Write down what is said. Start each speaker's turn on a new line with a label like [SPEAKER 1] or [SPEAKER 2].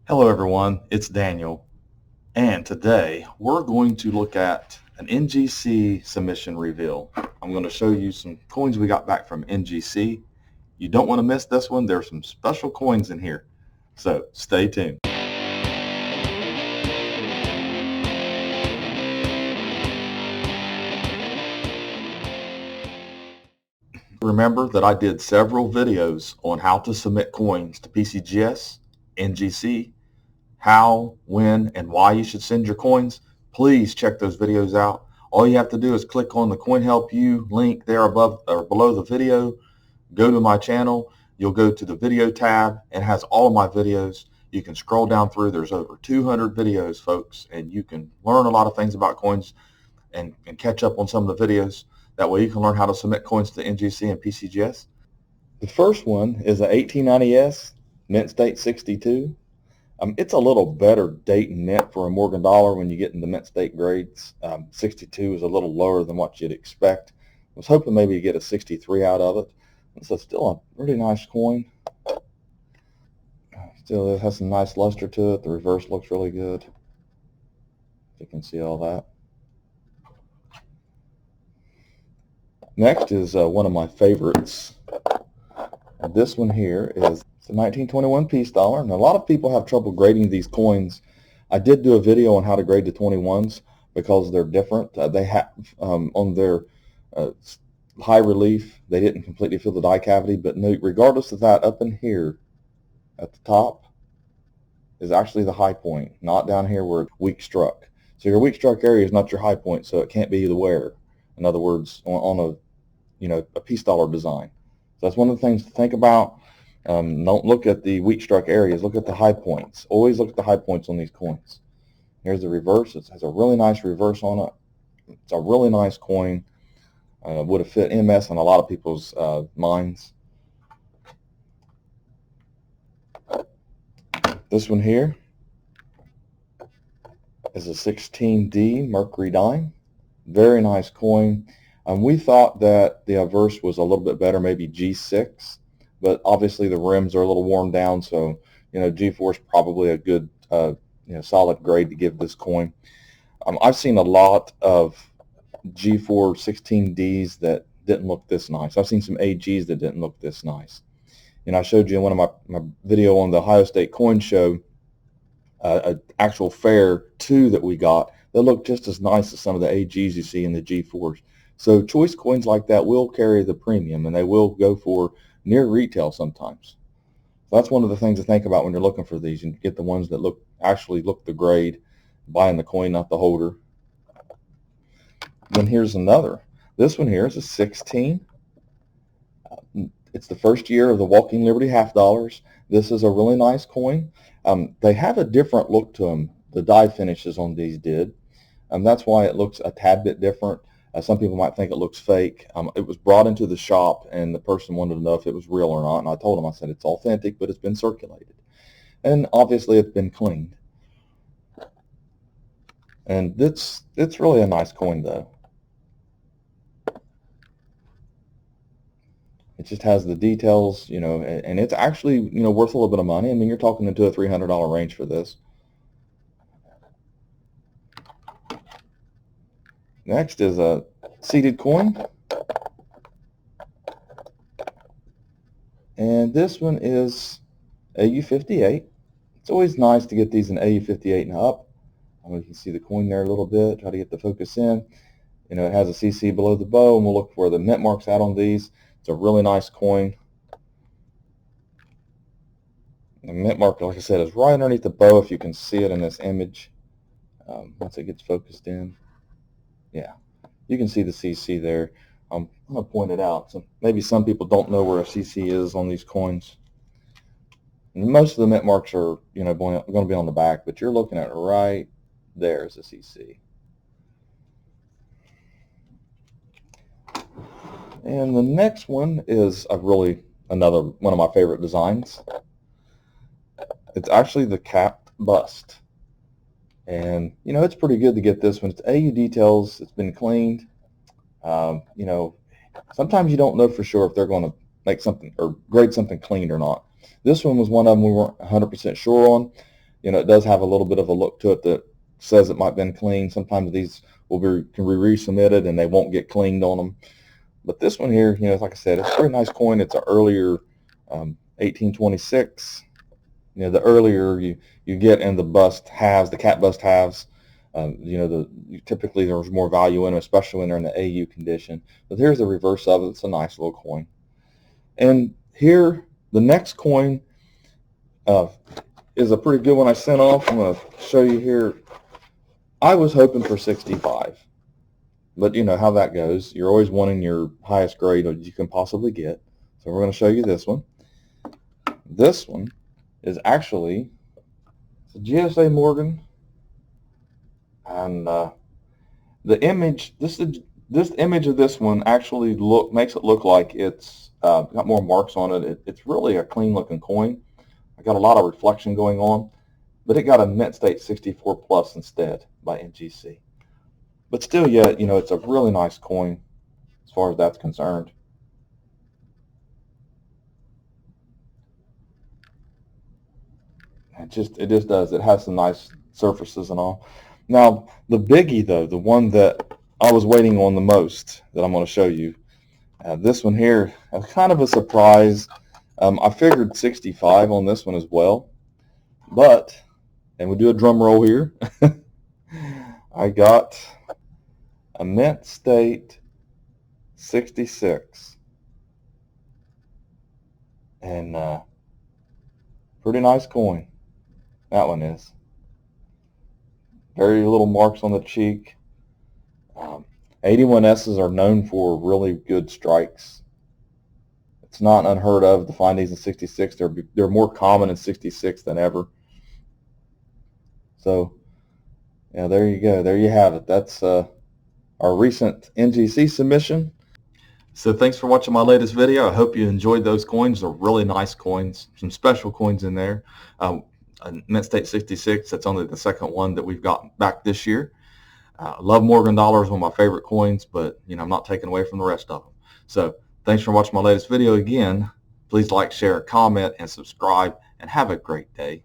[SPEAKER 1] Hello everyone, it's Daniel, and today we're going to look at an NGC submission reveal. I'm going to show you some coins we got back from NGC. You don't want to miss this one. There's some special coins in here, so stay tuned. Remember that I did several videos on how to submit coins to PCGS, NGC, how, when, and why you should send your coins. Please check those videos out. All you have to do is click on the Coin Help You link there above or below the video. Go to my channel. You'll go to the video tab. It has all of my videos. You can scroll down through. There's over 200 videos, folks, and you can learn a lot of things about coins and catch up on some of the videos. That way you can learn how to submit coins to NGC and PCGS. The first one is a 1890S, mint state 62. It's a little better date and mint for a Morgan dollar when you get in the mint state grades. 62 is a little lower than what you'd expect. I was hoping maybe to get a 63 out of it. So still a really nice coin. Still it has some nice luster to it. The reverse looks really good. You can see all that. Next is one of my favorites. This one here is a 1921 piece dollar, and a lot of people have trouble grading these coins. I did do a video on how to grade the 21s because they're different. They have on their high relief, they didn't completely fill the die cavity, but regardless of that, up in here at the top is actually the high point, not down here where it's weak struck. So your weak struck area is not your high point, so it can't be the wear. In other words, on a a piece dollar design. So that's one of the things to think about. Don't look at the weak struck areas. Look at the high points. Always look at the high points on these coins. Here's the reverse. It has a really nice reverse on it. It's a really nice coin. Would have fit MS on a lot of people's minds. This one here is a 16 D Mercury Dime. Very nice coin. We thought that the reverse was a little bit better, maybe G6, but obviously the rims are a little worn down, so G4 is probably a good solid grade to give this coin. I've seen a lot of G4 16Ds that didn't look this nice. I've seen some AGs that didn't look this nice. I showed you in one of my video on the Ohio State Coin Show an actual fair 2 that we got that looked just as nice as some of the AGs you see in the G4s. So choice coins like that will carry the premium, and they will go for near retail sometimes. So that's one of the things to think about when you're looking for these. You get the ones that actually look the grade, buying the coin, not the holder. Then here's another. This one here is a 16. It's the first year of the Walking Liberty half dollars. This is a really nice coin. They have a different look to them. The die finishes on these did. That's why it looks a tad bit different. Some people might think it looks fake. It was brought into the shop, and the person wanted to know if it was real or not. And I told him, I said, it's authentic, but it's been circulated. And obviously it's been cleaned. And it's really a nice coin, though. It just has the details, and it's actually, worth a little bit of money. I mean, you're talking into a $300 range for this. Next is a seeded coin. And this one is AU58. It's always nice to get these in AU58 and up. You can see the coin there a little bit. Try to get the focus in. It has a CC below the bow, and we'll look for the mint marks out on these. It's a really nice coin. The mint mark, like I said, is right underneath the bow, if you can see it in this image. Once it gets focused in. Yeah, you can see the CC there. I'm going to point it out. So maybe some people don't know where a CC is on these coins. And most of the mint marks are, going to be on the back, but you're looking at right there is a CC. And the next one is another one of my favorite designs. It's actually the capped bust. And, it's pretty good to get this one. It's AU details. It's been cleaned. Sometimes you don't know for sure if they're going to make something or grade something clean or not. This one was one of them we weren't 100% sure on. it does have a little bit of a look to it that says it might have been cleaned. Sometimes these can be resubmitted and they won't get cleaned on them. But this one here, like I said, it's a very nice coin. It's an earlier 1826. The earlier you get in the bust halves, the cat bust halves, typically there's more value in them, especially when they're in the AU condition. But here's the reverse of it. It's a nice little coin. And here, the next coin is a pretty good one I sent off. I'm going to show you here. I was hoping for 65. But you know how that goes. You're always wanting your highest grade that you can possibly get. So we're going to show you this one. This one is actually a GSA Morgan. And the image, this image of this one actually makes it look like it's got more marks on it. It's really a clean looking coin. I got a lot of reflection going on, but it got a mint state 64 plus instead by NGC. But still yet, it's a really nice coin as far as that's concerned. It just does. It has some nice surfaces and all. Now, the biggie, though, the one that I was waiting on the most that I'm going to show you, this one here, kind of a surprise. I figured 65 on this one as well. But, and we do a drum roll here, I got a mint state 66. And pretty nice coin. That one is. Very little marks on the cheek. 81S's are known for really good strikes. It's not unheard of to find these in 66. They're more common in 66 than ever. So, yeah, there you go. There you have it. That's our recent NGC submission. So thanks for watching my latest video. I hope you enjoyed those coins. They're really nice coins. Some special coins in there. Mint State 66, that's only the second one that we've gotten back this year. I love Morgan dollars, one of my favorite coins, but I'm not taking away from the rest of them. So thanks for watching my latest video again. Please like, share, comment, and subscribe, and have a great day.